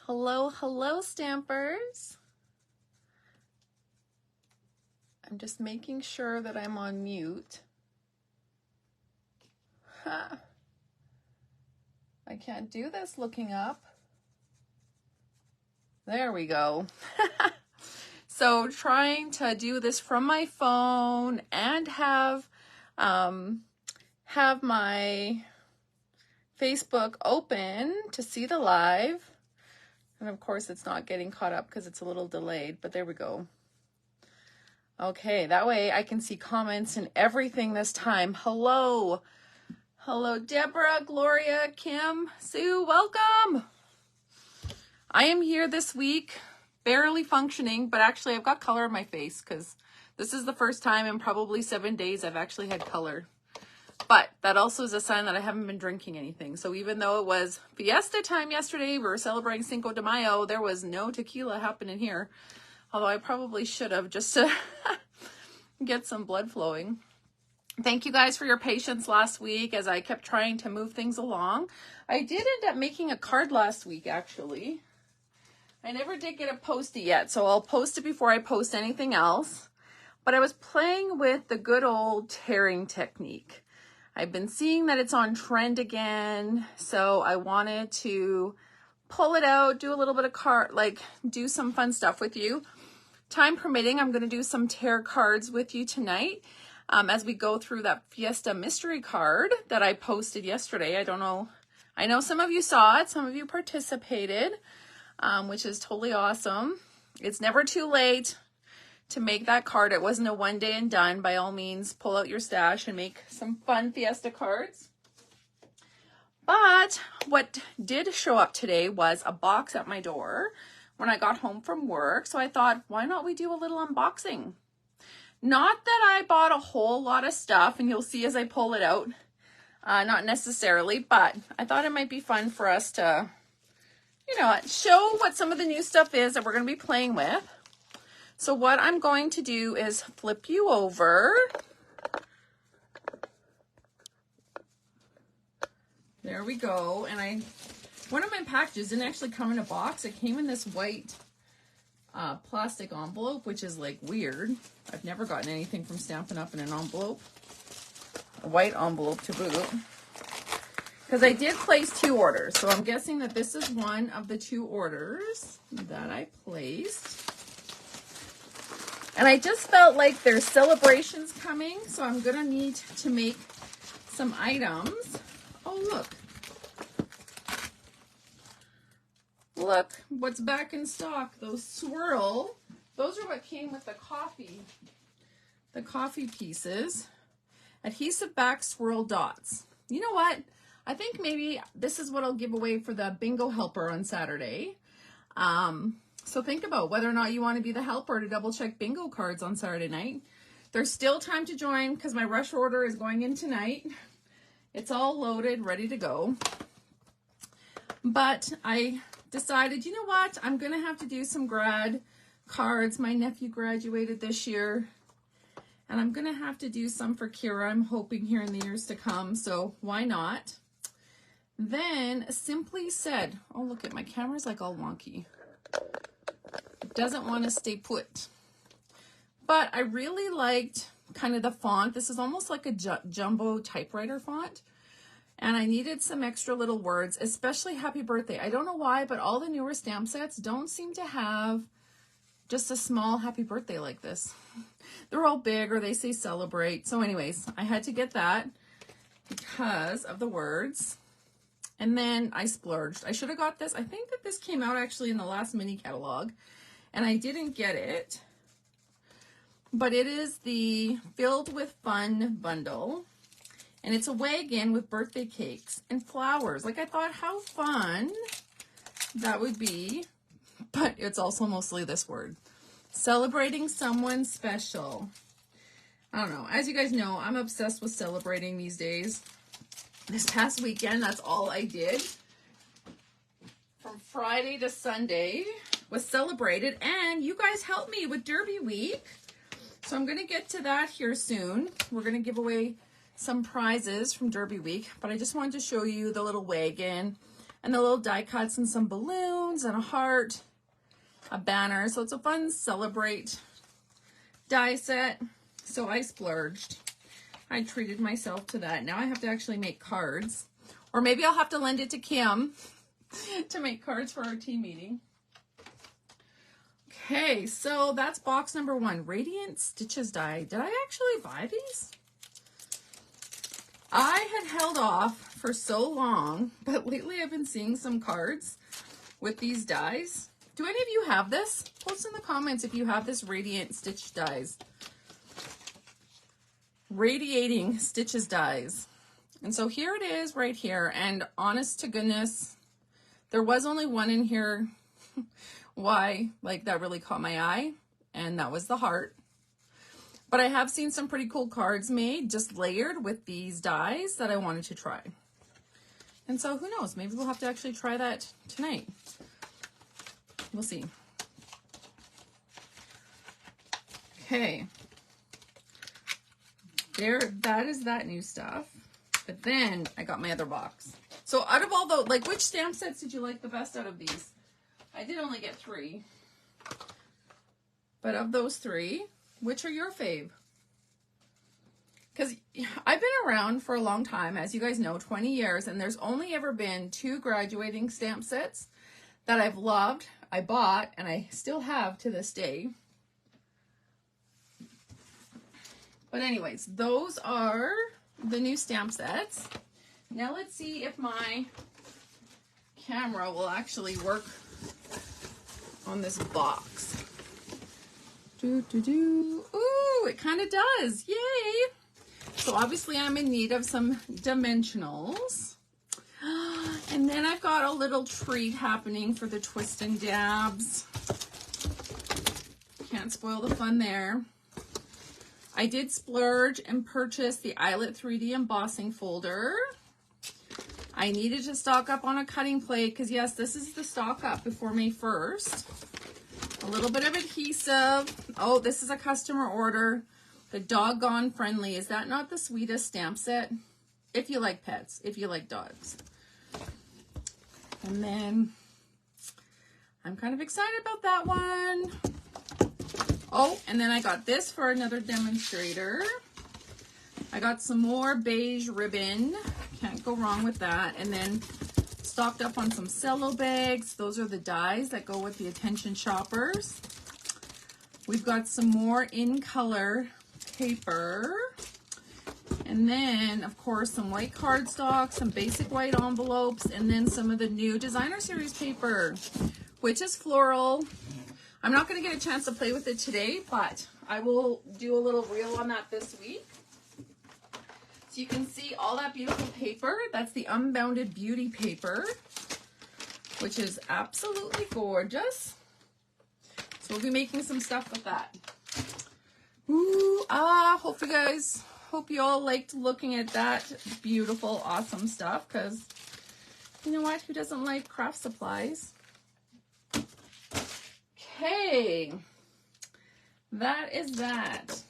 Hello, hello, Stampers. I'm just making sure that I'm on mute. Huh. I can't do this looking up. There we go. So trying to do this from my phone and have my Facebook open to see the live. And of course it's not getting caught up because it's a little delayed, but there we go. Okay, that way I can see comments and everything this time. Hello. Hello, Deborah, Gloria, Kim, Sue, welcome. I am here this week, barely functioning, but actually I've got color in my face because this is the first time in probably 7 days I've actually had color. But that also is a sign that I haven't been drinking anything. So even though it was Fiesta time yesterday, we were celebrating Cinco de Mayo, there was no tequila happening here. Although I probably should have just to get some blood flowing. Thank you guys for your patience last week as I kept trying to move things along. I did end up making a card last week, actually. I never did get to post it yet, so I'll post it before I post anything else. But I was playing with the good old tearing technique. I've been seeing that it's on trend again, so I wanted to pull it out, do a little bit of card, like do some fun stuff with you. Time permitting, I'm going to do some tear cards with you tonight as we go through that Fiesta mystery card that I posted yesterday. I don't know. I know some of you saw it. Some of you participated, which is totally awesome. It's never too late to make that card. It wasn't a one day and done. By all means, pull out your stash and make some fun Fiesta cards. But what did show up today was a box at my door when I got home from work. So I thought, why not we do a little unboxing? Not that I bought a whole lot of stuff, and you'll see as I pull it out, not necessarily, but I thought it might be fun for us to, you know, show what some of the new stuff is that we're going to be playing with. So what I'm going to do is flip you over. There we go. And one of my packages didn't actually come in a box. It came in this white plastic envelope, which is like weird. I've never gotten anything from Stampin' Up in an envelope. A white envelope to boot. Because I did place 2 orders. So I'm guessing that this is one of the 2 orders that I placed. And I just felt like there's celebrations coming, so I'm going to need to make some items. Oh, look. Look what's back in stock. Those swirl. Those are what came with the coffee pieces. Adhesive back swirl dots. You know what? I think maybe this is what I'll give away for the bingo helper on Saturday. So think about whether or not you want to be the helper to double check bingo cards on Saturday night. There's still time to join because my rush order is going in tonight. It's all loaded, ready to go. But I decided, you know what? I'm going to have to do some grad cards. My nephew graduated this year. And I'm going to have to do some for Kira, I'm hoping, here in the years to come. So why not? Then Simply Said. Oh, look at my camera's like all wonky. It doesn't want to stay put. But I really liked kind of the font. This is almost like a jumbo typewriter font. And I needed some extra little words, especially happy birthday. I don't know why, but all the newer stamp sets don't seem to have just a small happy birthday like this. They're all big or they say celebrate. So anyways, I had to get that because of the words. And then I splurged. I should have got this. I think that this came out actually in the last mini catalog and I didn't get it. But it is the Filled with Fun bundle. And it's a wagon with birthday cakes and flowers. Like I thought how fun that would be. But it's also mostly this word. Celebrating someone special. I don't know. As you guys know, I'm obsessed with celebrating these days. This past weekend, that's all I did. From Friday to Sunday was celebrated. And you guys helped me with Derby Week. So I'm going to get to that here soon. We're going to give away some prizes from Derby Week. But I just wanted to show you the little wagon and the little die cuts and some balloons and a heart, a banner. So it's a fun celebrate die set. So I splurged. I treated myself to that. Now I have to actually make cards, or maybe I'll have to lend it to Kim to make cards for our team meeting. Okay, so that's box number 1, Radiant Stitches die. Did I actually buy these? I had held off for so long, but lately I've been seeing some cards with these dies. Do any of you have this? Post in the comments if you have this Radiant Stitch dies. Radiating Stitches dies. And so here it is right here. And honest to goodness, there was only one in here. Why? Like, that really caught my eye. And that was the heart. But I have seen some pretty cool cards made just layered with these dies that I wanted to try. And so who knows? Maybe we'll have to actually try that tonight. We'll see. Okay. There, that is that new stuff. But then I got my other box. So out of all the, like, which stamp sets did you like the best out of these? I did only get 3. But of those 3, which are your fave? Because I've been around for a long time, as you guys know, 20 years, and there's only ever been 2 graduating stamp sets that I've loved, I bought, and I still have to this day. But anyways, those are the new stamp sets. Now let's see if my camera will actually work on this box. Ooh, it kind of does. Yay! So obviously I'm in need of some dimensionals. And then I've got a little treat happening for the twist and dabs. Can't spoil the fun there. I did splurge and purchase the Eyelet 3D embossing folder. I needed to stock up on a cutting plate because yes, this is the stock up before May 1st. A little bit of adhesive. Oh, this is a customer order. The Doggone Friendly. Is that not the sweetest stamp set? If you like pets, if you like dogs. And then I'm kind of excited about that one. Oh, and then I got this for another demonstrator. I got some more beige ribbon. Can't go wrong with that. And then stocked up on some cello bags. Those are the dies that go with the attention shoppers. We've got some more in color paper. And then, of course, some white cardstock, some basic white envelopes, and then some of the new designer series paper, which is floral. I'm not going to get a chance to play with it today, but I will do a little reel on that this week. So you can see all that beautiful paper. That's the Unbounded Beauty paper, which is absolutely gorgeous. So we'll be making some stuff with that. Ooh, hope you all liked looking at that beautiful, awesome stuff, because you know what? Who doesn't like craft supplies? Okay, that is that.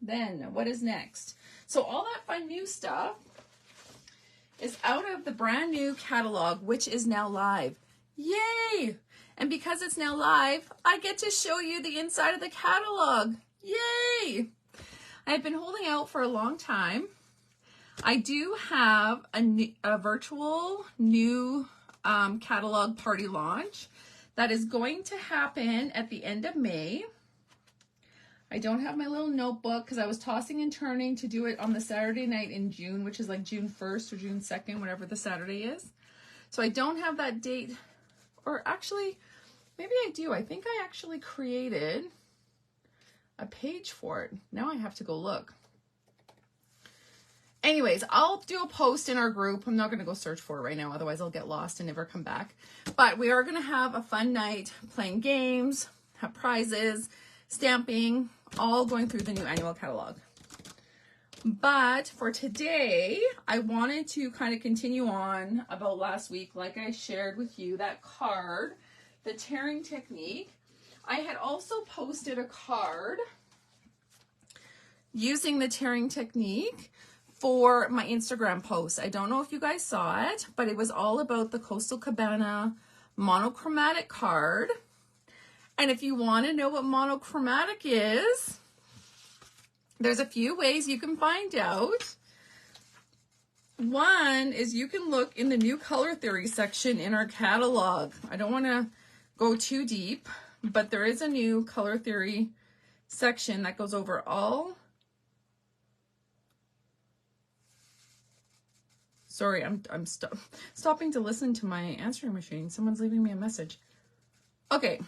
Then what is next? So all that fun new stuff is out of the brand new catalog, which is now live. Yay! And because it's now live, I get to show you the inside of the catalog. Yay! I've been holding out for a long time. I do have a virtual new catalog party launch that is going to happen at the end of May. I don't have my little notebook because I was tossing and turning to do it on the Saturday night in June, which is like June 1st or June 2nd, whatever the Saturday is. So I don't have that date, or actually, maybe I do. I think I actually created a page for it. Now I have to go look. Anyways, I'll do a post in our group. I'm not going to go search for it right now, otherwise I'll get lost and never come back. But we are going to have a fun night playing games, have prizes, stamping, all going through the new annual catalog. But for today, I wanted to kind of continue on about last week, like I shared with you, that card, the tearing technique. I had also posted a card using the tearing technique for my Instagram post. I don't know if you guys saw it, but it was all about the Coastal Cabana monochromatic card. And if you want to know what monochromatic is, there's a few ways you can find out. One is you can look in the new color theory section in our catalog. I don't want to go too deep, but there is a new color theory section that goes over all. Sorry, I'm stopping to listen to my answering machine. Someone's leaving me a message. Okay,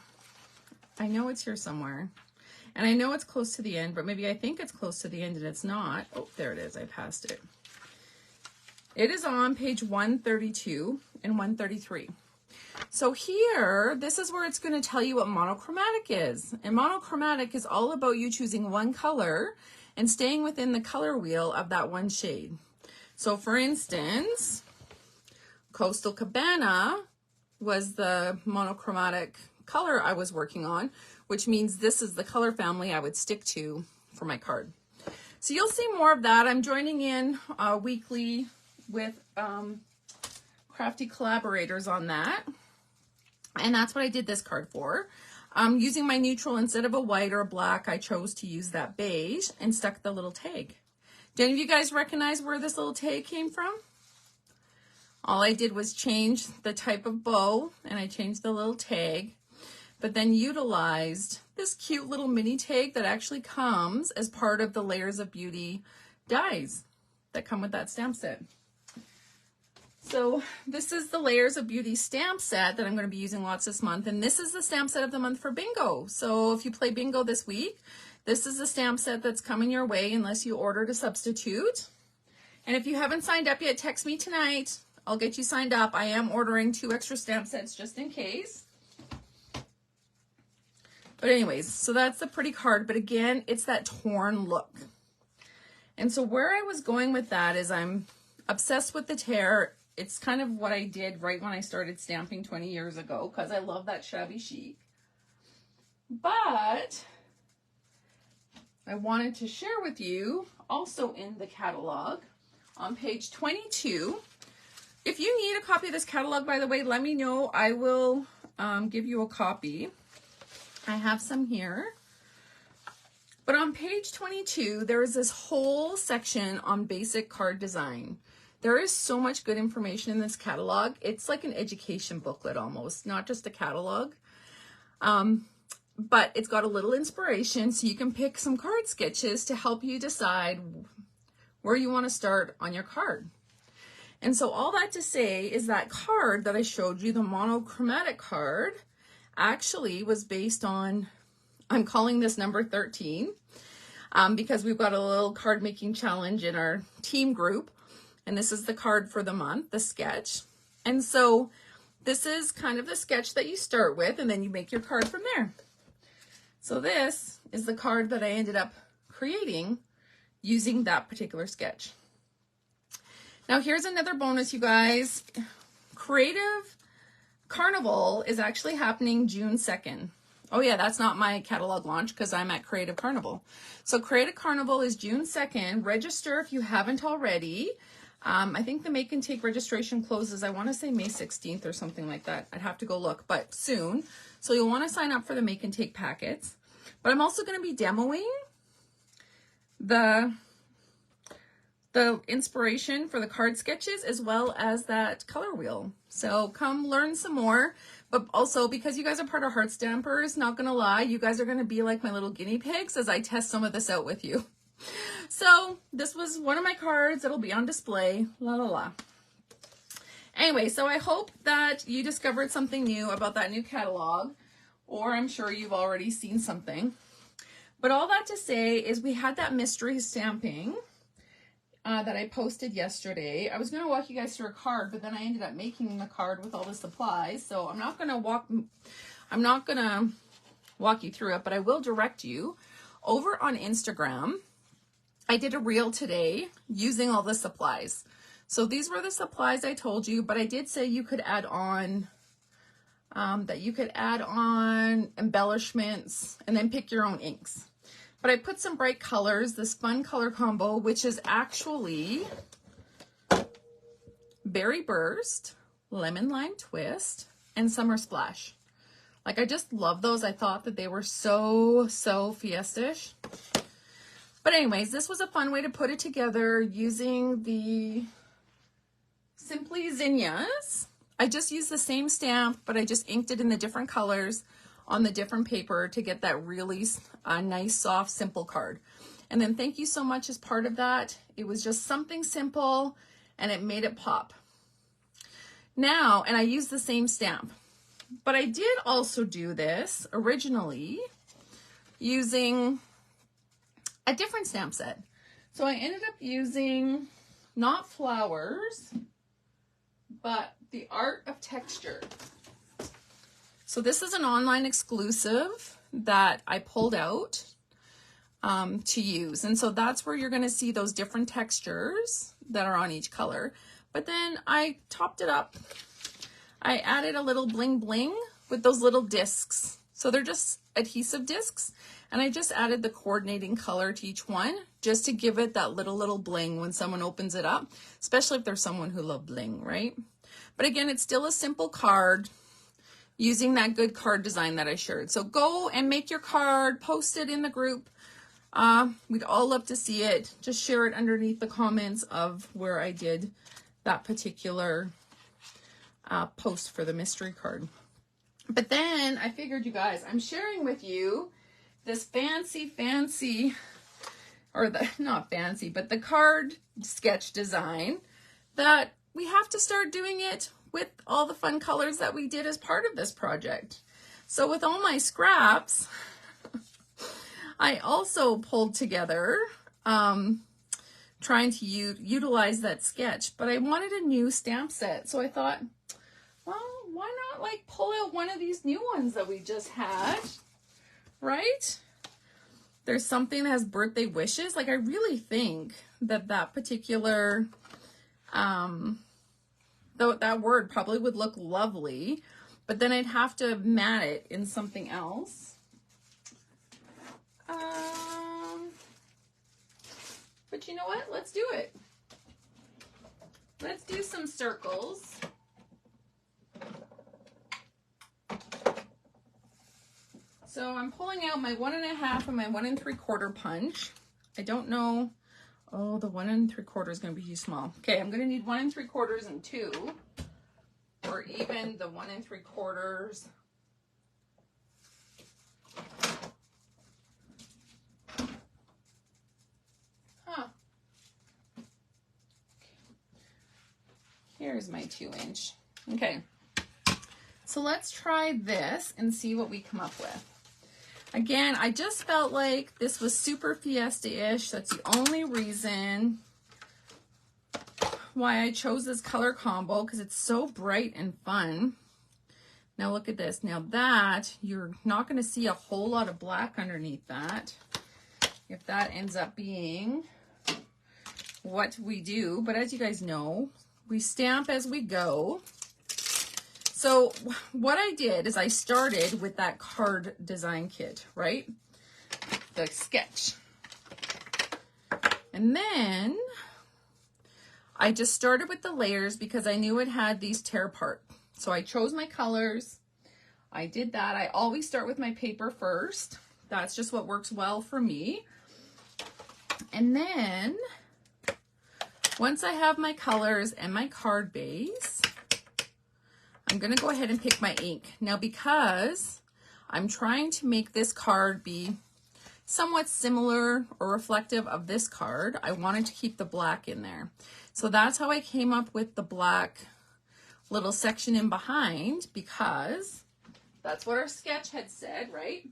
I know it's here somewhere. And I know it's close to the end, but maybe I think it's close to the end and it's not. Oh, there it is. I passed it. It is on page 132 and 133. So here, this is where it's going to tell you what monochromatic is. And monochromatic is all about you choosing one color and staying within the color wheel of that one shade. So for instance, Coastal Cabana was the monochromatic color I was working on, which means this is the color family I would stick to for my card. So you'll see more of that. I'm joining in weekly with crafty collaborators on that. And that's what I did this card for. Using my neutral instead of a white or a black, I chose to use that beige and stuck the little tag. Do any of you guys recognize where this little tag came from? All I did was change the type of bow and I changed the little tag, but then utilized this cute little mini tag that actually comes as part of the Layers of Beauty dies that come with that stamp set. So this is the Layers of Beauty stamp set that I'm going to be using lots this month, and this is the stamp set of the month for bingo. So if you play bingo this week, this is the stamp set that's coming your way unless you ordered a substitute. And if you haven't signed up yet, text me tonight. I'll get you signed up. I am ordering 2 extra stamp sets just in case. But anyways, so that's the pretty card. But again, it's that torn look. And so where I was going with that is I'm obsessed with the tear. It's kind of what I did right when I started stamping 20 years ago because I love that shabby chic. But I wanted to share with you also in the catalog on page 22. If you need a copy of this catalog, by the way, let me know. I will give you a copy. I have some here. But on page 22, there is this whole section on basic card design. There is so much good information in this catalog. It's like an education booklet almost, not just a catalog. But it's got a little inspiration so you can pick some card sketches to help you decide where you want to start on your card. And so all that to say is that card that I showed you, the monochromatic card, actually was based on, I'm calling this number 13 because we've got a little card making challenge in our team group. And this is the card for the month, the sketch. And so this is kind of the sketch that you start with and then you make your card from there. So this is the card that I ended up creating using that particular sketch. Now here's another bonus, you guys. Creative Carnival is actually happening June 2nd. Oh yeah, that's not my catalog launch because I'm at Creative Carnival. So Creative Carnival is June 2nd. Register if you haven't already. I think the Make and Take registration closes, I want to say May 16th or something like that. I'd have to go look, but soon. So you'll want to sign up for the Make and Take packets. But I'm also going to be demoing the inspiration for the card sketches as well as that color wheel. So come learn some more. But also because you guys are part of Heart Stampers, not going to lie, you guys are going to be like my little guinea pigs as I test some of this out with you. So this was one of my cards that'll be on display. La la la. Anyway, so I hope that you discovered something new about that new catalog, or I'm sure you've already seen something. But all that to say is we had that mystery stamping that I posted yesterday. I was going to walk you guys through a card, but then I ended up making the card with all the supplies. So I'm not going to walk you through it, but I will direct you over on Instagram. I did a reel today using all the supplies. So these were the supplies I told you, but I did say you could add on, embellishments and then pick your own inks. But I put some bright colors, this fun color combo, which is actually Berry Burst, Lemon Lime Twist, and Summer Splash. Like, I just love those. I thought that they were so Fiesta-ish. But anyways, this was a fun way to put it together using the Simply Zinnias. I just used the same stamp, but I just inked it in the different colors on the different paper to get that really nice, soft, simple card. And then thank you so much as part of that. It was just something simple and it made it pop. Now, and I used the same stamp, but I did also do this originally using a different stamp set. So I ended up using not flowers, but the Art of Texture. So this is an online exclusive that I pulled out to use. And so that's where you're going to see those different textures that are on each color. But then I topped it up. I added a little bling bling with those little discs. So they're just adhesive discs. And I just added the coordinating color to each one just to give it that little bling when someone opens it up, especially if there's someone who loves bling, right? But again, it's still a simple card using that good card design that I shared. So go and make your card, post it in the group. We'd all love to see it. Just share it underneath the comments of where I did that particular post for the mystery card. But then I figured, you guys, I'm sharing with you this fancy, or the, not fancy, but the card sketch design that we have to start doing it with all the fun colors that we did as part of this project. So with all my scraps, I also pulled together, trying to utilize that sketch, but I wanted a new stamp set. So I thought, well, why not like pull out one of these new ones that we just had, right? There's something that has birthday wishes. Like, I really think that that particular, that word probably would look lovely, but then I'd have to mat it in something else. But you know what? Let's do it. Let's do some circles. So I'm pulling out my 1.5 and my 1 3/4 punch. I don't know. Oh, the 1 3/4 is going to be too small. Okay, I'm going to need 1 3/4 and 2, or even the 1 3/4. Huh. Here's my 2-inch. Okay. So let's try this and see what we come up with. Again, I just felt like this was super Fiesta-ish. That's the only reason why I chose this color combo, because it's so bright and fun. Now look at this. Now that, you're not going to see a whole lot of black underneath that, if that ends up being what we do. But as you guys know, we stamp as we go. So what I did is I started with that card design kit, right? The sketch. And then I just started with the layers because I knew it had these tear apart. So I chose my colors. I did that. I always start with my paper first. That's just what works well for me. And then once I have my colors and my card base, I'm going to go ahead and pick my ink. Now, because I'm trying to make this card be somewhat similar or reflective of this card, I wanted to keep the black in there. So that's how I came up with the black little section in behind, because that's what our sketch had said, right?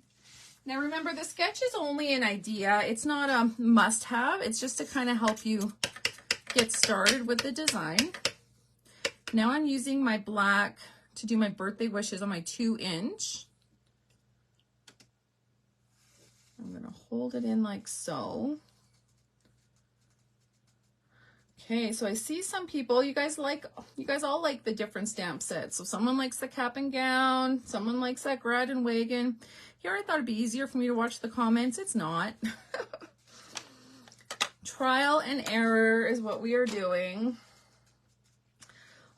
Now remember, the sketch is only an idea. It's not a must-have. It's just to kind of help you get started with the design. Now I'm using my black to do my birthday wishes on my 2-inch. I'm going to hold it in like so. Okay, so I see some people, you guys all like the different stamp sets. So someone likes the cap and gown, someone likes that grad and wagon. Here I thought it'd be easier for me to watch the comments. It's not. Trial and error is what we are doing.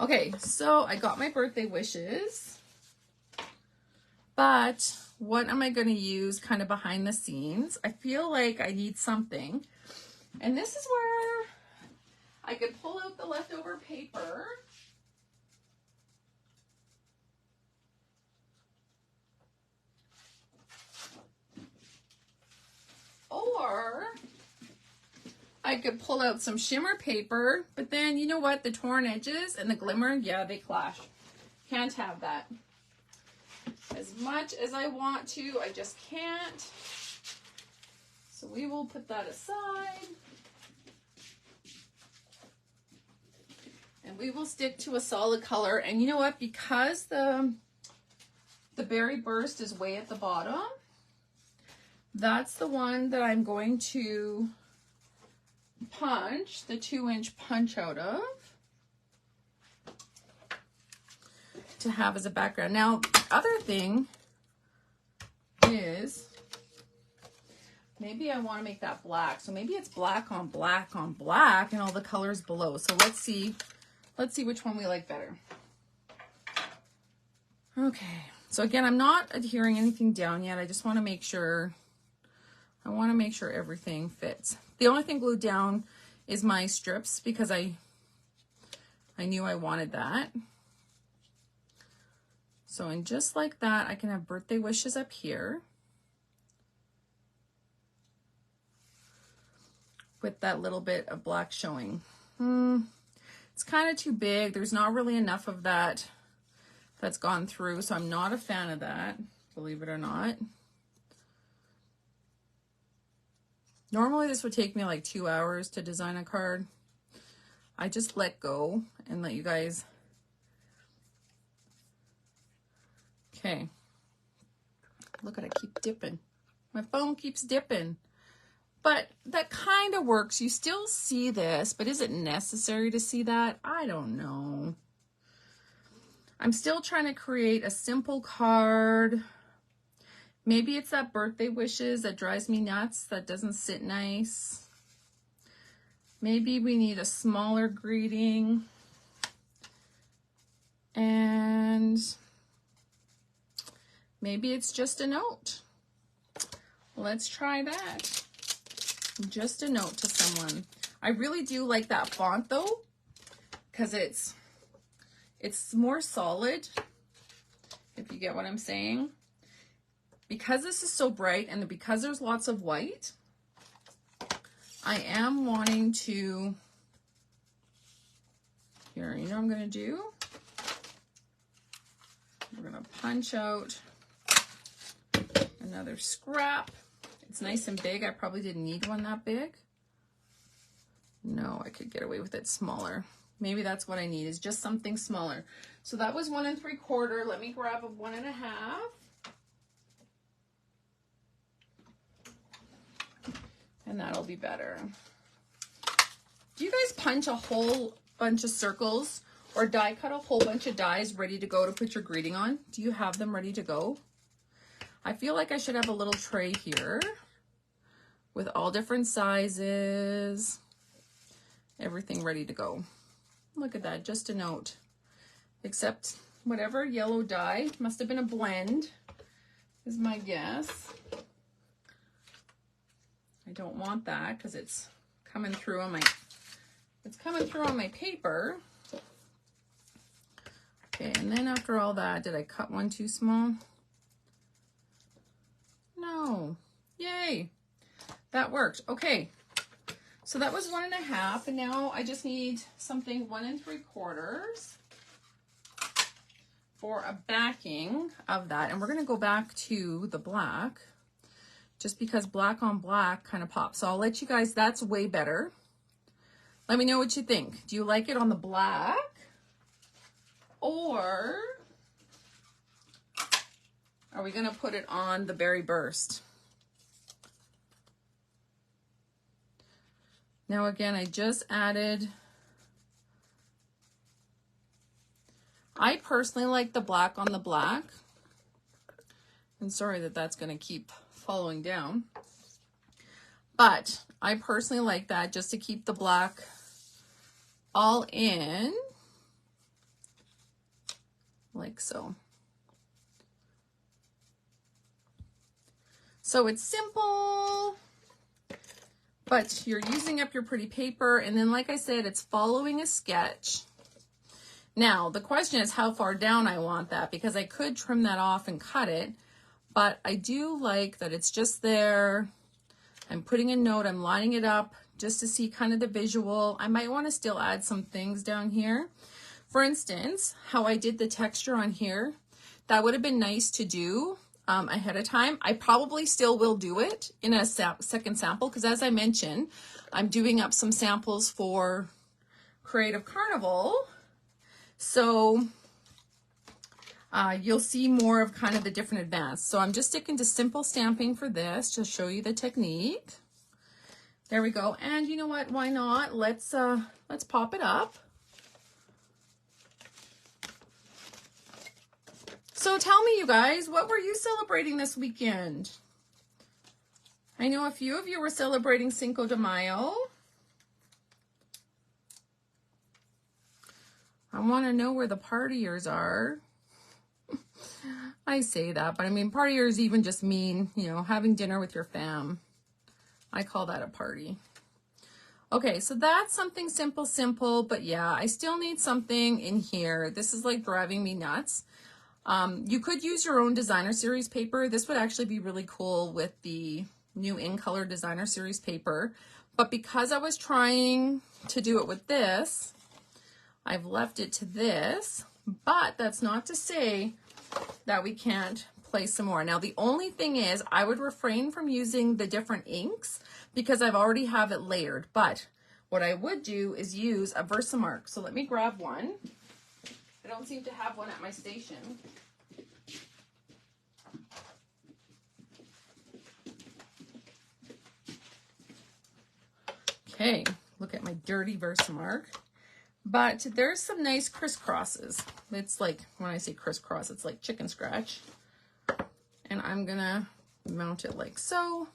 Okay, so I got my birthday wishes. But what am I going to use kind of behind the scenes? I feel like I need something. And this is where I could pull out the leftover paper. Or I could pull out some shimmer paper, but then you know what? The torn edges and the glimmer, yeah, they clash. Can't have that. As much as I want to, I just can't. So we will put that aside. And we will stick to a solid color. And you know what? Because the berry burst is way at the bottom, that's the one that I'm going to punch the 2-inch punch out of to have as a background. Now, the other thing is maybe I want to make that black. So maybe it's black on black on black and all the colors below. So let's see which one we like better. Okay. So again, I'm not adhering anything down yet. I just want to make sure everything fits. The only thing glued down is my strips because I knew I wanted that. So, and just like that, I can have birthday wishes up here with that little bit of black showing. It's kind of too big. There's not really enough of that that's gone through, so I'm not a fan of that, believe it or not. Normally this would take me like 2 hours to design a card. I just let go and let you guys. Okay. Look at it, keep dipping. My phone keeps dipping. But that kind of works. You still see this, but is it necessary to see that? I don't know. I'm still trying to create a simple card. Maybe it's that birthday wishes that drives me nuts, that doesn't sit nice. Maybe we need a smaller greeting. And maybe it's just a note. Let's try that. Just a note to someone. I really do like that font though, because it's more solid, if you get what I'm saying. Because this is so bright and because there's lots of white, I am wanting to, here, you know what I'm going to do? We're going to punch out another scrap. It's nice and big. I probably didn't need one that big. No, I could get away with it smaller. Maybe that's what I need, is just something smaller. So that was 1 3/4. Let me grab a 1 1/2. And that'll be better. Do you guys punch a whole bunch of circles or die cut a whole bunch of dies ready to go to put your greeting on? Do you have them ready to go? I feel like I should have a little tray here with all different sizes, everything ready to go. Look at that, just a note. Except whatever yellow dye, must have been a blend, is my guess. I don't want that because it's coming through on my paper. Okay, and then after all that, did I cut one too small? No. Yay. That worked. Okay. So that was 1 1/2, and now I just need something 1 3/4 for a backing of that. And we're going to go back to the black, just because black on black kind of pops. So I'll let you guys, that's way better. Let me know what you think. Do you like it on the black? Or are we going to put it on the Berry Burst? Now again, I just added, I personally like the black on the black. And sorry that that's going to keep following down. But I personally like that just to keep the black all in, like so. So it's simple, but you're using up your pretty paper. And then, like I said, it's following a sketch. Now, the question is how far down I want that, because I could trim that off and cut it, but I do like that it's just there. I'm putting a note, I'm lining it up just to see kind of the visual. I might want to still add some things down here. For instance, how I did the texture on here, that would have been nice to do ahead of time. I probably still will do it in a second sample, because as I mentioned, I'm doing up some samples for Creative Carnival. So you'll see more of kind of the different advanced. So I'm just sticking to simple stamping for this to show you the technique. There we go. And you know what? Why not? Let's pop it up. So tell me, you guys, what were you celebrating this weekend? I know a few of you were celebrating Cinco de Mayo. I want to know where the partiers are. I say that, but I mean, partiers even just mean, you know, having dinner with your fam. I call that a party. Okay, so that's something simple, but yeah, I still need something in here. This is like driving me nuts. You could use your own designer series paper. This would actually be really cool with the new In Color designer series paper. But because I was trying to do it with this, I've left it to this. But that's not to say that we can't play some more. Now, the only thing is I would refrain from using the different inks because I've already have it layered. But what I would do is use a Versamark. So let me grab one. I don't seem to have one at my station. Okay, look at my dirty Versamark. But there's some nice crisscrosses. It's like, when I say crisscross, it's like chicken scratch. And I'm gonna mount it like so.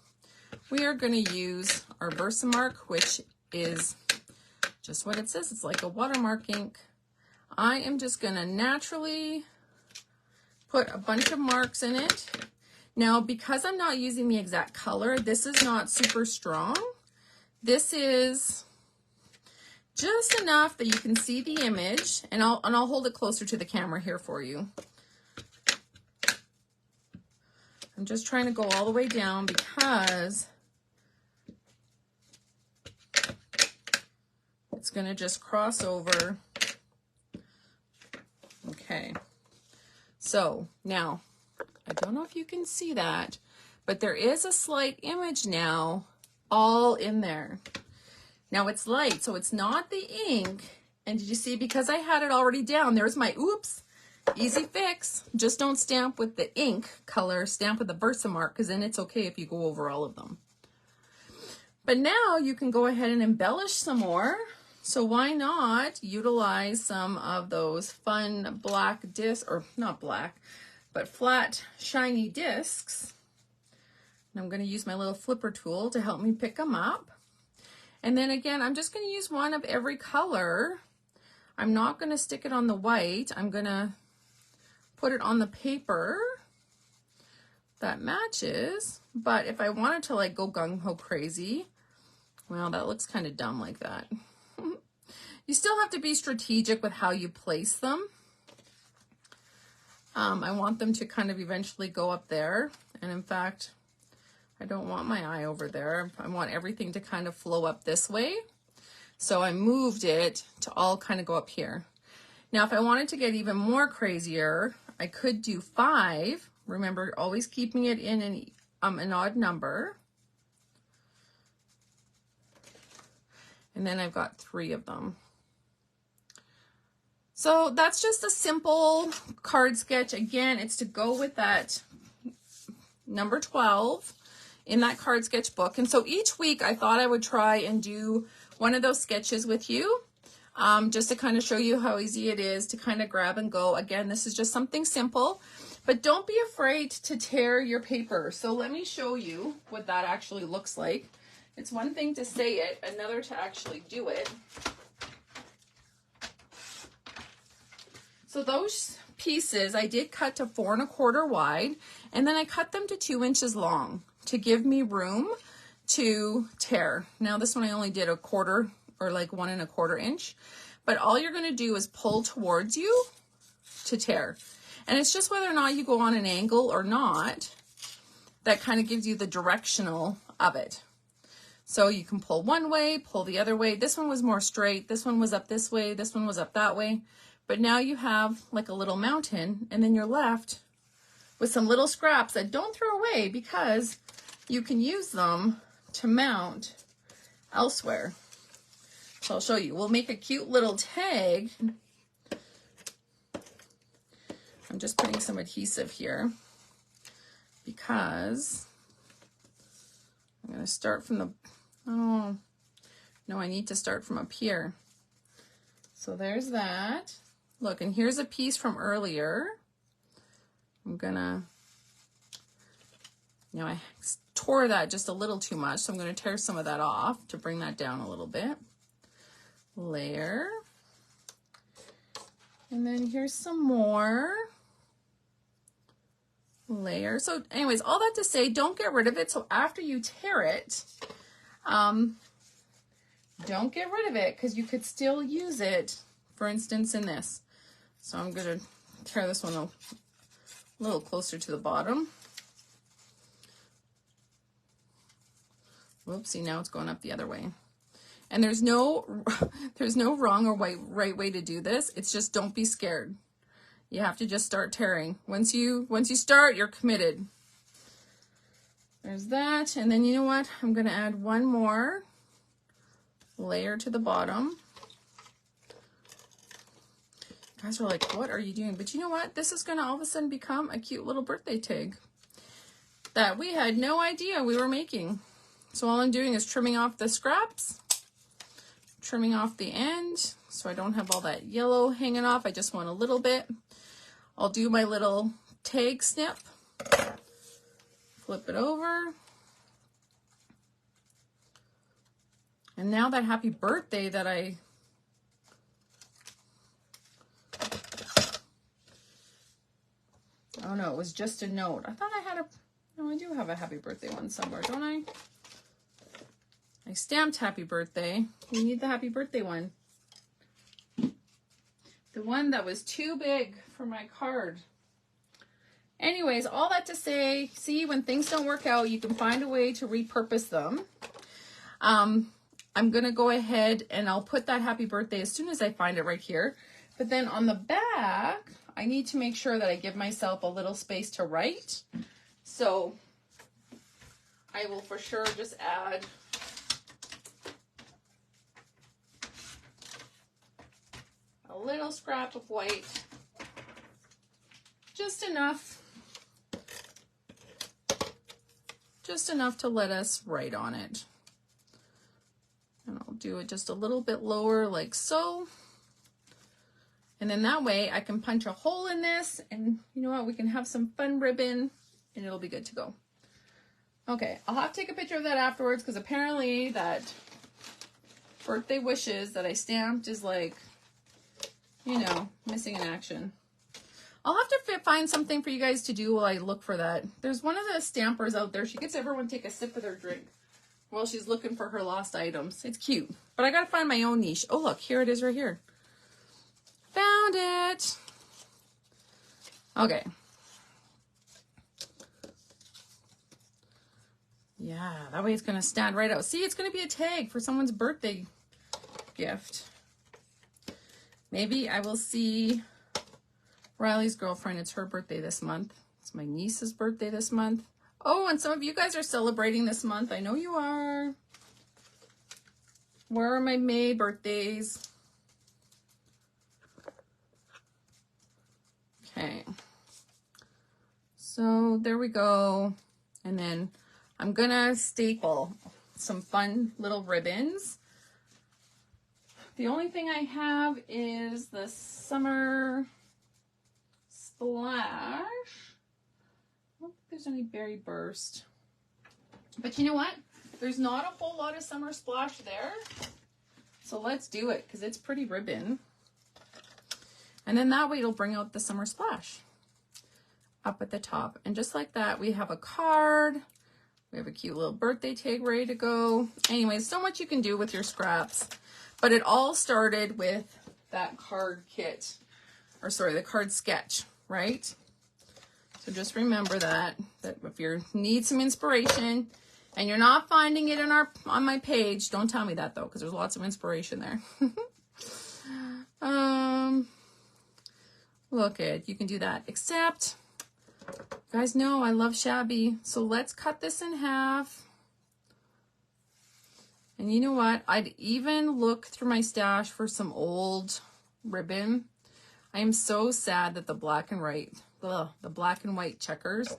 We are gonna use our Versamark, which is just what it says. It's like a watermark ink. I am just gonna naturally put a bunch of marks in it. Now, because I'm not using the exact color, this is not super strong. This is just enough that you can see the image, and I'll hold it closer to the camera here for you. I'm just trying to go all the way down because it's going to just cross over. Okay, so now I don't know if you can see that, but there is a slight image now all in there. Now it's light, so it's not the ink. And did you see, because I had it already down, there's my, oops, easy fix. Just don't stamp with the ink color, stamp with the Versamark, because then it's okay if you go over all of them. But now you can go ahead and embellish some more. So why not utilize some of those fun black discs, or not black, but flat, shiny discs. And I'm going to use my little flipper tool to help me pick them up. And then again, I'm just going to use one of every color. I'm not going to stick it on the white. I'm going to put it on the paper that matches. But if I wanted to like go gung-ho crazy, well, that looks kind of dumb like that. You still have to be strategic with how you place them. I want them to kind of eventually go up there. And in fact, I don't want my eye over there. I want everything to kind of flow up this way. So I moved it to all kind of go up here. Now, if I wanted to get even more crazier, I could do 5. Remember, always keeping it in an odd number. And then I've got 3 of them. So that's just a simple card sketch. Again, it's to go with that number 12 in that card sketch book. And so each week I thought I would try and do one of those sketches with you, just to kind of show you how easy it is to kind of grab and go. Again, this is just something simple. But don't be afraid to tear your paper. So let me show you what that actually looks like. It's one thing to say it, another to actually do it. So those pieces I did cut to 4 1/4 wide, and then I cut them to 2 inches long to give me room to tear. Now this one I only did 1/4 or like 1 1/4 inch, but all you're going to do is pull towards you to tear. And it's just whether or not you go on an angle or not that kind of gives you the directional of it. So you can pull one way, pull the other way. This one was more straight. This one was up this way. This one was up that way. But now you have like a little mountain, and then you're left with some little scraps that don't throw away because you can use them to mount elsewhere. So I'll show you. We'll make a cute little tag. I'm just putting some adhesive here because I'm going to start from the, oh, no, I need to start from up here. So there's that. Look, and here's a piece from earlier. I'm gonna, you know, I tore that just a little too much, so I'm gonna tear some of that off to bring that down a little bit. Layer. And then here's some more. Layer. So anyways, all that to say, don't get rid of it. So after you tear it, don't get rid of it because you could still use it, for instance, in this. So I'm going to tear this one a little closer to the bottom. Whoopsie, now it's going up the other way. And there's no wrong or right way to do this. It's just don't be scared. You have to just start tearing. Once you start, you're committed. There's that. And then you know what? I'm going to add one more layer to the bottom. You guys are like, what are you doing? But you know what? This is going to all of a sudden become a cute little birthday tag that we had no idea we were making. So all I'm doing is trimming off the scraps, trimming off the end so I don't have all that yellow hanging off. I just want a little bit. I'll do my little tag snip, flip it over. And now that happy birthday that oh no, it was just a note. I thought I had no, I do have a happy birthday one somewhere, don't I? I stamped happy birthday. We need the happy birthday one. The one that was too big for my card. Anyways, all that to say, see, when things don't work out, you can find a way to repurpose them. I'm going to go ahead and I'll put that happy birthday as soon as I find it right here. But then on the back, I need to make sure that I give myself a little space to write. So I will for sure just add a little scrap of white, just enough to let us write on it. And I'll do it just a little bit lower like so. And then that way I can punch a hole in this and you know what, we can have some fun ribbon and it'll be good to go. Okay, I'll have to take a picture of that afterwards because apparently that birthday wishes that I stamped is like, you know, missing in action. I'll have to find something for you guys to do while I look for that. There's one of the stampers out there. She gets everyone to take a sip of their drink while she's looking for her lost items. It's cute, but I got to find my own niche. Oh, look, here it is right here. Found it. Okay. Yeah, that way it's going to stand right out. See, it's going to be a tag for someone's birthday gift. Maybe I will see Riley's girlfriend. It's her birthday this month. It's my niece's birthday this month. Oh, and some of you guys are celebrating this month. I know you are. Where are my May birthdays? Okay. So there we go. And then I'm going to staple some fun little ribbons. The only thing I have is the Summer Splash. there's any berry burst. But you know what? There's not a whole lot of summer splash there. So let's do it because it's pretty ribbon. And then that way it'll bring out the summer splash up at the top. And just like that, we have a card. We have a cute little birthday tag ready to go. Anyways, so much you can do with your scraps. But it all started with that card kit. Or sorry, the card sketch, right? So just remember that if you need some inspiration and you're not finding it on my page, don't tell me that though, because there's lots of inspiration there. Look it, you can do that. Except, you guys know I love shabby. So let's cut this in half. And you know what? I'd even look through my stash for some old ribbon. I am so sad that the black and white checkers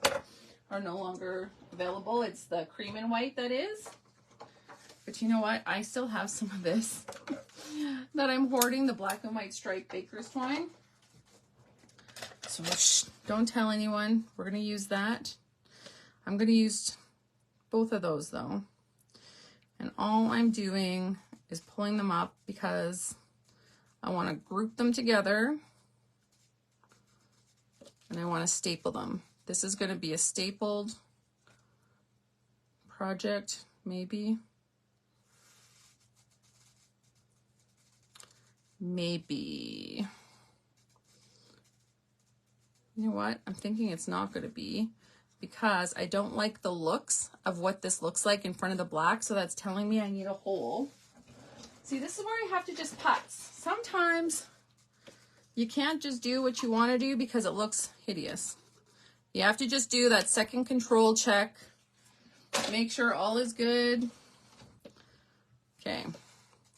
are no longer available. It's the cream and white that is. But you know what? I still have some of this that I'm hoarding, the black and white striped baker's twine. So shh, don't tell anyone. We're going to use that. I'm going to use both of those though. And all I'm doing is pulling them up because I want to group them together. And I want to staple them. This is going to be a stapled project, maybe. Maybe. You know what? I'm thinking it's not going to be because I don't like the looks of what this looks like in front of the black. So that's telling me I need a hole. See, this is where you have to just putz. Sometimes you can't just do what you want to do because it looks hideous. You have to just do that second control check. Make sure all is good. Okay,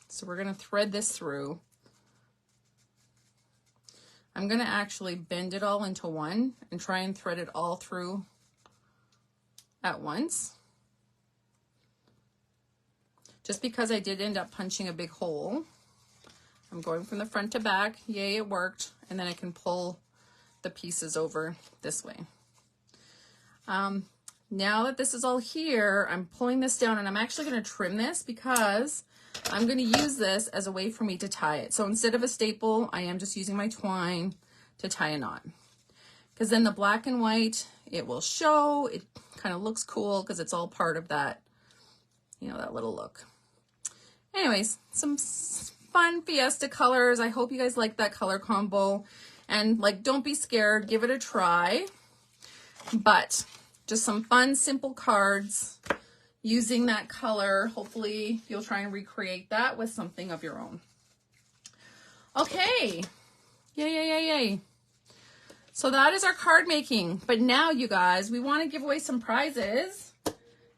so we're going to thread this through. I'm going to actually bend it all into one and try and thread it all through at once. Just because I did end up punching a big hole. I'm going from the front to back. Yay, it worked. And then I can pull the pieces over this way. Now that this is all here, I'm pulling this down and I'm actually going to trim this because I'm going to use this as a way for me to tie it. So instead of a staple, I am just using my twine to tie a knot. Because then the black and white, it will show. It kind of looks cool because it's all part of that, you know, that little look. Anyways, some fun Fiesta colors. I hope you guys like that color combo. And like, don't be scared. Give it a try. But just some fun, simple cards using that color. Hopefully you'll try and recreate that with something of your own. Okay. Yay, yay, yay, yay. So that is our card making. But now, you guys, we want to give away some prizes.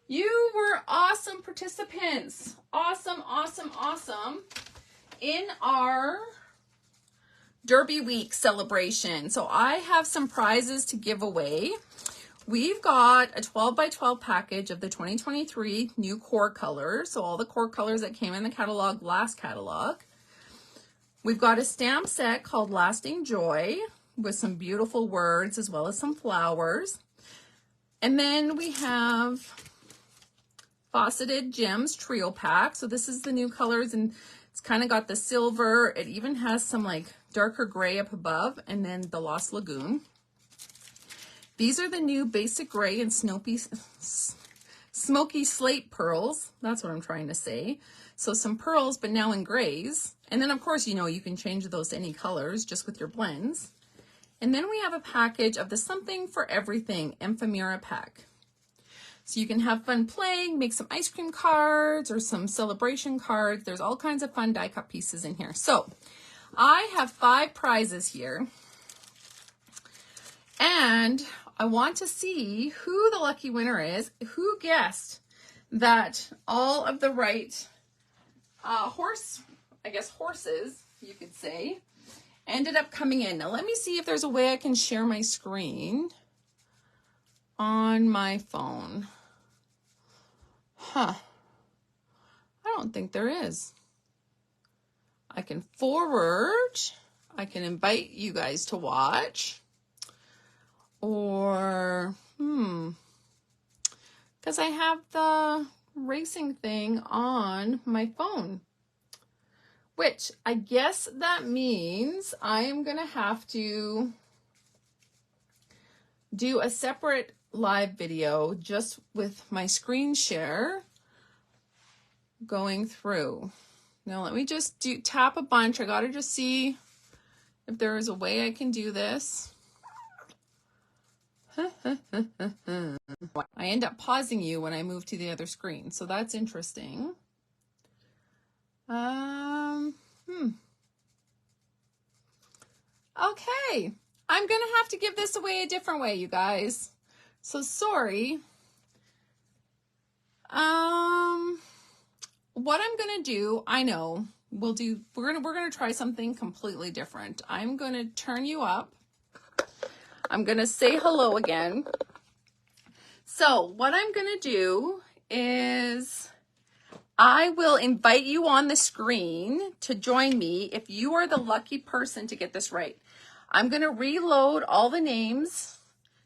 You were awesome participants. Awesome, awesome, awesome. In our Derby Week celebration. So I have some prizes to give away. We've got a 12 by 12 package of the 2023 new core colors. So all the core colors that came in the catalog, last catalog. We've got a stamp set called Lasting Joy with some beautiful words as well as some flowers. And then we have Faceted Gems Trio Pack. So this is the new colors and it's kind of got the silver. It even has some like darker gray up above and then the Lost Lagoon. These are the new Basic Gray and Smoky Slate pearls. That's what I'm trying to say. So some pearls, but now in grays. And then, of course, you know, you can change those to any colors just with your blends. And then we have a package of the Something for Everything Ephemera pack. So you can have fun playing, make some ice cream cards or some celebration cards. There's all kinds of fun die cut pieces in here. So I have 5 prizes here. And I want to see who the lucky winner is, who guessed that all of the right horses, you could say, ended up coming in. Now let me see if there's a way I can share my screen on my phone. I don't think there is. I can forward, I can invite you guys to watch. Or, because I have the racing thing on my phone, which I guess that means I am going to have to do a separate live video just with my screen share going through. Now let me just tap a bunch. I got to just see if there is a way I can do this. I end up pausing you when I move to the other screen, so that's interesting. Okay, I'm gonna have to give this away a different way, you guys. So sorry. What I'm gonna do, I know, we're gonna try something completely different. I'm gonna turn you up. I'm gonna say hello again. So what I'm gonna do is I will invite you on the screen to join me if you are the lucky person to get this right. I'm gonna reload all the names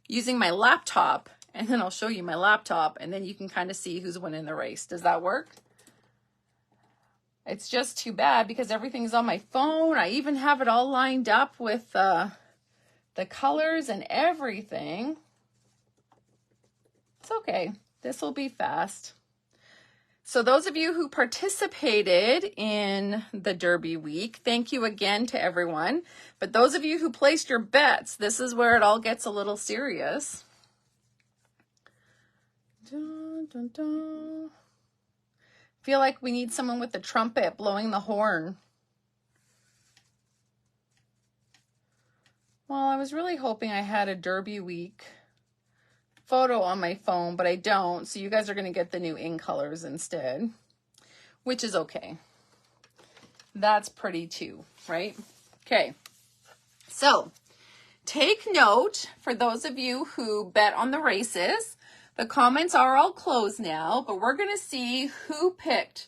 using my laptop, and then I'll show you my laptop, and then you can kind of see who's winning the race. Does that work? It's just too bad because everything's on my phone. I even have it all lined up with the colors and everything. It's okay. This will be fast. So those of you who participated in the Derby week, thank you again to everyone. But those of you who placed your bets, this is where it all gets a little serious. Dun, dun, dun. Feel like we need someone with the trumpet blowing the horn. Well, I was really hoping I had a Derby week photo on my phone, but I don't. So you guys are going to get the new in colors instead, which is okay. That's pretty too, right? Okay. So take note for those of you who bet on the races. The comments are all closed now, but we're going to see who picked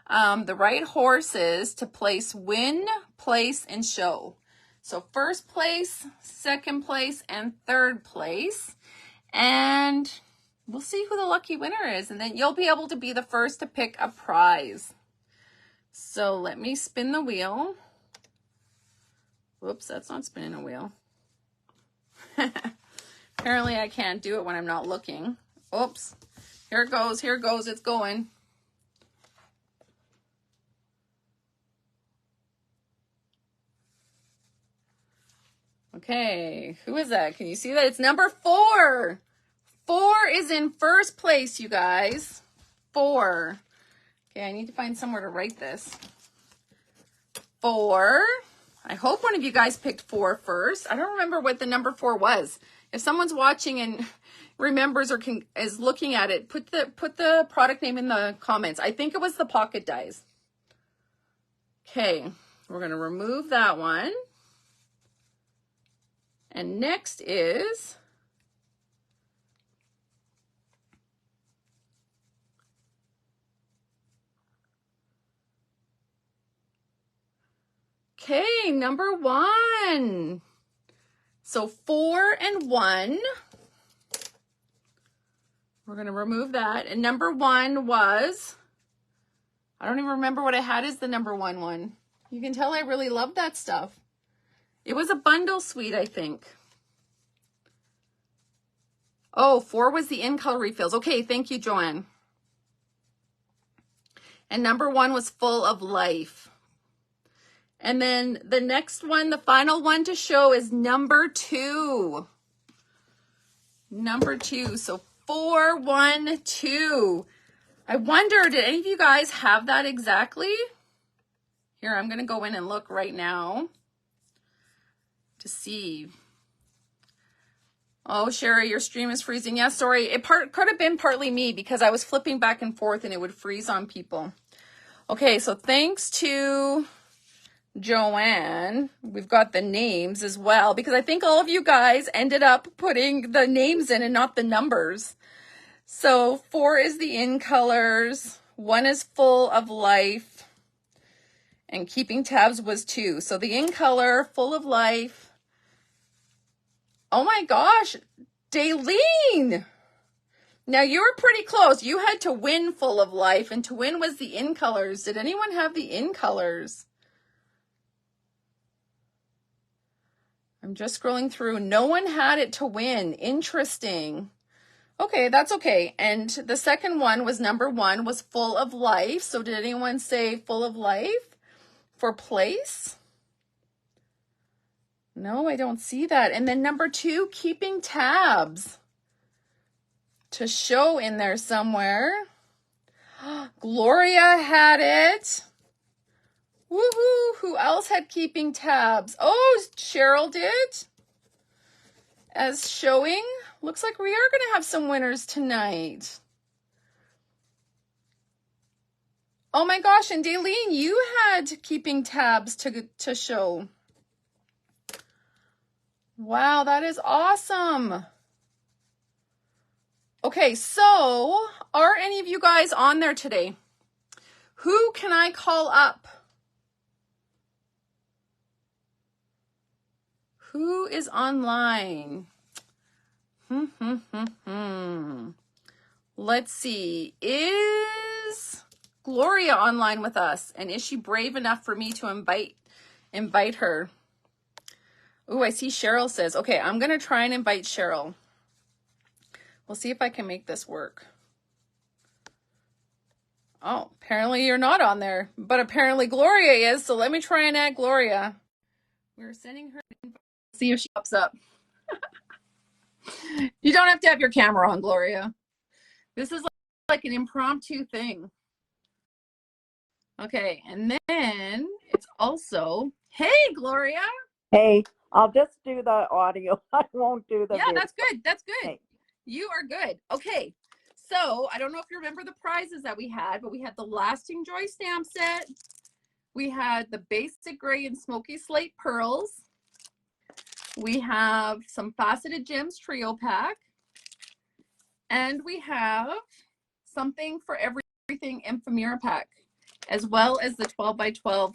the right horses to place win, place, and show. So first place, second place, and third place. And we'll see who the lucky winner is. And then you'll be able to be the first to pick a prize. So let me spin the wheel. Whoops, that's not spinning a wheel. Apparently I can't do it when I'm not looking. Oops. Here it goes. Here it goes. It's going. Okay. Who is that? Can you see that? It's number 4. 4 is in first place, you guys. 4. Okay, I need to find somewhere to write this. 4. I hope one of you guys picked 4 first. I don't remember what the number 4 was. If someone's watching and remembers or is looking at it, put the product name in the comments. I think it was the pocket dies. Okay, we're going to remove that one. And next is okay, number 1. So 4 and 1. We're going to remove that. And number 1 was, I don't even remember what I had as the number 1 one. You can tell I really love that stuff. It was a bundle suite, I think. Oh, 4 was the in-color refills. Okay, thank you, Joanne. And number 1 was full of life. And then the next one, the final one to show is number 2. Number 2. So 4, 1, 2. I wonder, did any of you guys have that exactly? Here, I'm going to go in and look right now to see. Oh, Sherry, your stream is freezing. Yeah, sorry. It could have been partly me because I was flipping back and forth and it would freeze on people. Okay, so thanks to Joanne, we've got the names as well, because I think all of you guys ended up putting the names in and not the numbers. So 4 is the in colors, 1 is full of life, and keeping tabs was 2. So the in color, full of life. Oh my gosh, Daylene, Now you were pretty close. You had To Win Full of Life, and To Win was the In Colors. Did anyone have the In Colors? I'm just scrolling through. No one had it To Win. Interesting. Okay, that's okay. And the second one was number 1 was Full of Life. So did anyone say Full of Life for place? No, I don't see that. And then number 2, Keeping Tabs. To show in there somewhere. Gloria had it. Woohoo! Who else had Keeping Tabs? Oh, Cheryl did. As showing. Looks like we are going to have some winners tonight. Oh my gosh, and Daleen, you had Keeping Tabs to show. Wow, that is awesome. Okay, so are any of you guys on there today? Who can I call up? Who is online? Let's see. Is Gloria online with us? And is she brave enough for me to invite her? Ooh, I see Cheryl says. Okay, I'm going to try and invite Cheryl. We'll see if I can make this work. Oh, apparently you're not on there, but apparently Gloria is, so let me try and add Gloria. We're sending her an invite. See if she pops up. You don't have to have your camera on, Gloria. This is like an impromptu thing. Okay, and then it's also, hey, Gloria. Hey, I'll just do the audio. I won't do the video. That's good. That's good. Hey. You are good. Okay, so I don't know if you remember the prizes that we had, but we had the Lasting Joy stamp set. We had the Basic Gray and Smoky Slate Pearls. We have some Faceted Gems Trio Pack. And we have something for everything Ephemera Pack, as well as the 12 by 12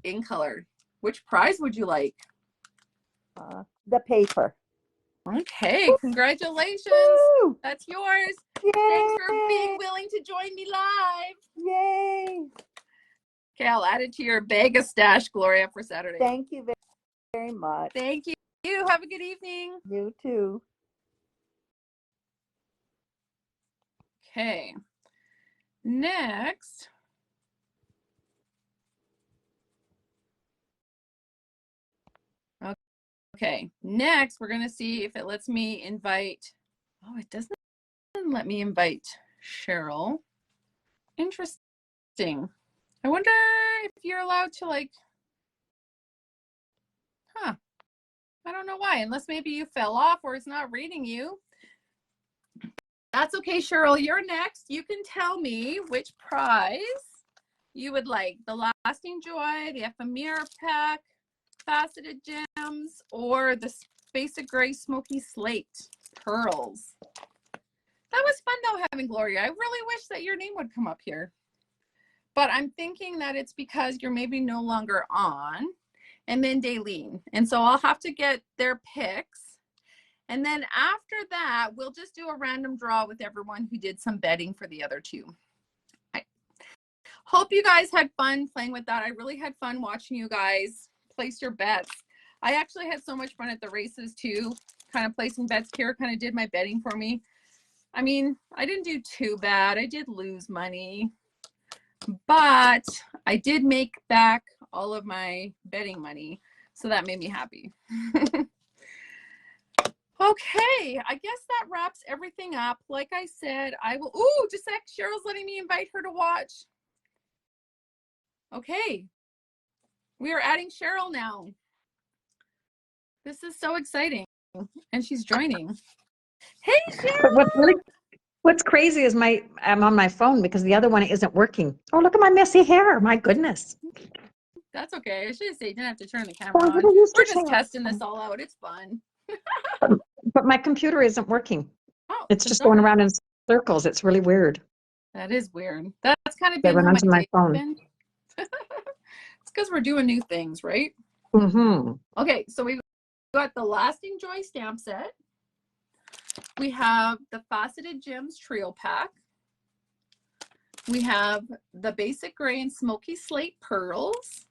in color. Which prize would you like? The paper. Okay, congratulations. Woo! That's yours. Yay! Thanks for being willing to join me live. Yay! Okay, I'll add it to your bag of stash, Gloria, for Saturday. Thank you very much. Thank you. Have a good evening. You too. Okay. Next. Okay, next we're going to see if it lets me invite. Oh, it doesn't let me invite Cheryl. Interesting. I wonder if you're allowed to, like, I don't know why, unless maybe you fell off or it's not reading you. That's okay, Cheryl. You're next. You can tell me which prize you would like. The Lasting Joy, the Ephemera Pack, Faceted Gems, or the Basic Gray Smoky Slate Pearls. That was fun though, having Gloria. I really wish that your name would come up here. But I'm thinking that it's because you're maybe no longer on. And then Daleen. And so I'll have to get their picks. And then after that, we'll just do a random draw with everyone who did some betting for the other two. I hope you guys had fun playing with that. I really had fun watching you guys place your bets. I actually had so much fun at the races too, kind of placing bets. Kira kind of did my betting for me. I mean, I didn't do too bad. I did lose money, but I did make back all of my betting money. So that made me happy. Okay, I guess that wraps everything up. Like I said, I will, ooh, just a sec, Cheryl's letting me invite her to watch. Okay, we are adding Cheryl now. This is so exciting, and she's joining. Hey, Cheryl! What's crazy is I'm on my phone because the other one isn't working. Oh, look at my messy hair. My goodness. That's okay. I should have said you didn't have to turn the camera on. We're just testing this all out. It's fun. But my computer isn't working. Oh, it's just going around in circles. It's really weird. That is weird. That's kind of been how my phone. It's because we're doing new things, right? Mm-hmm. Okay, so we got the Lasting Joy stamp set. We have the Faceted Gems Trio Pack. We have the Basic Gray and Smoky Slate Pearls.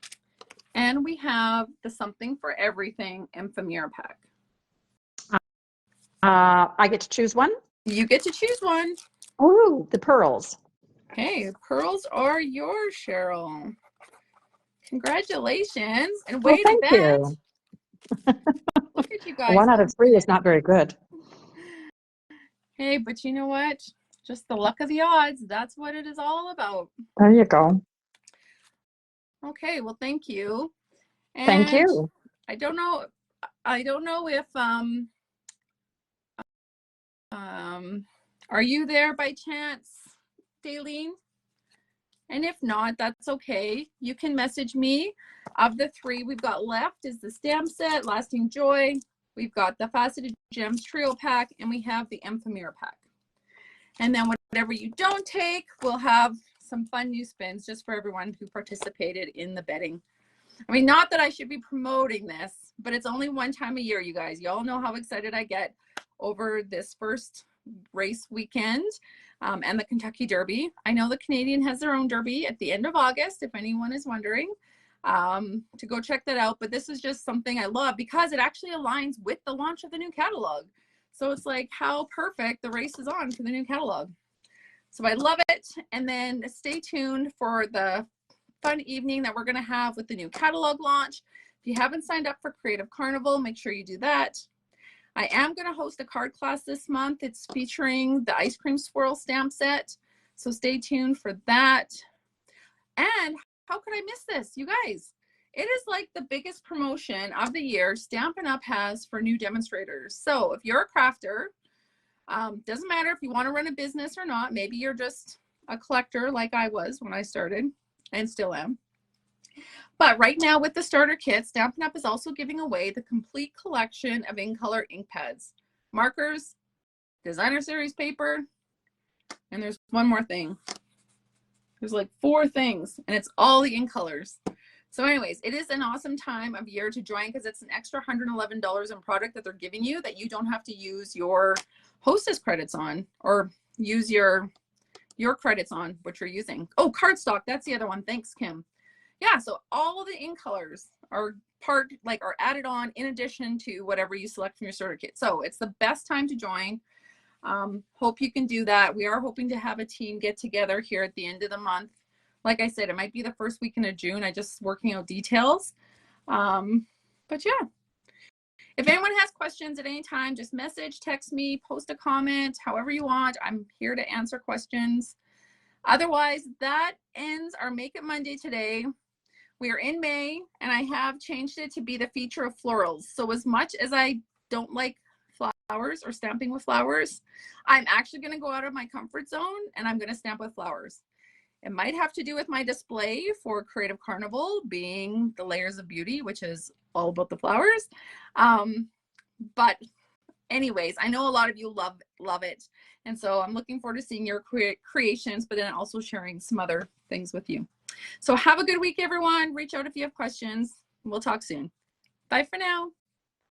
And we have the Something for Everything Ephemeral Pack. I get to choose one? You get to choose one. Oh, the pearls. Okay, pearls are yours, Cheryl. Congratulations. And way thank to bet. you. Look at you guys. 1 out of 3 is not very good. Hey, but you know what? Just the luck of the odds. That's what it is all about. There you go. Okay, well, thank you. And thank you. I don't know if are you there by chance, Daleen? And if not, that's okay. You can message me. Of the 3 we've got left is the stamp set, Lasting Joy. We've got the Faceted Gems Trio Pack, and we have the Ephemeral Pack. And then whatever you don't take, we'll have some fun new spins just for everyone who participated in the betting. I mean, not that I should be promoting this, but it's only one time a year, you guys. You all know how excited I get over this first race weekend and the Kentucky Derby. I know the Canadian has their own Derby at the end of August, if anyone is wondering, to go check that out. But this is just something I love because it actually aligns with the launch of the new catalog. So it's like how perfect the race is on for the new catalog. So I love it. And then stay tuned for the fun evening that we're going to have with the new catalog launch. If you haven't signed up for Creative Carnival, make sure you do that. I am going to host a card class this month. It's featuring the Ice Cream Swirl stamp set. So stay tuned for that. And how could I miss this? You guys, it is like the biggest promotion of the year Stampin' Up! Has for new demonstrators. So if you're a crafter, doesn't matter if you want to run a business or not. Maybe you're just a collector like I was when I started and still am. But right now with the starter kit, Stampin' Up! Is also giving away the complete collection of in-color ink pads, markers, designer series paper, and there's one more thing. There's like 4 things, and it's all the in colors. So anyways, it is an awesome time of year to join because it's an extra $111 in product that they're giving you that you don't have to use your hostess credits on or use your credits on, what you're using. Oh, cardstock, that's the other one. Thanks, Kim. Yeah, so all the in colors are are added on in addition to whatever you select from your starter kit. So it's the best time to join. Hope you can do that. We are hoping to have a team get together here at the end of the month. Like I said, it might be the first weekend of June. I'm just working out details. But yeah, if anyone has questions at any time, just message, text me, post a comment, however you want. I'm here to answer questions. Otherwise, that ends our Make It Monday today. We are in May, and I have changed it to be the feature of florals. So as much as I don't like flowers or stamping with flowers, I'm actually going to go out of my comfort zone, and I'm going to stamp with flowers. It might have to do with my display for Creative Carnival being the Layers of Beauty, which is all about the flowers. But anyways, I know a lot of you love it. And so I'm looking forward to seeing your creations, but then also sharing some other things with you. So have a good week, everyone. Reach out if you have questions. We'll talk soon. Bye for now.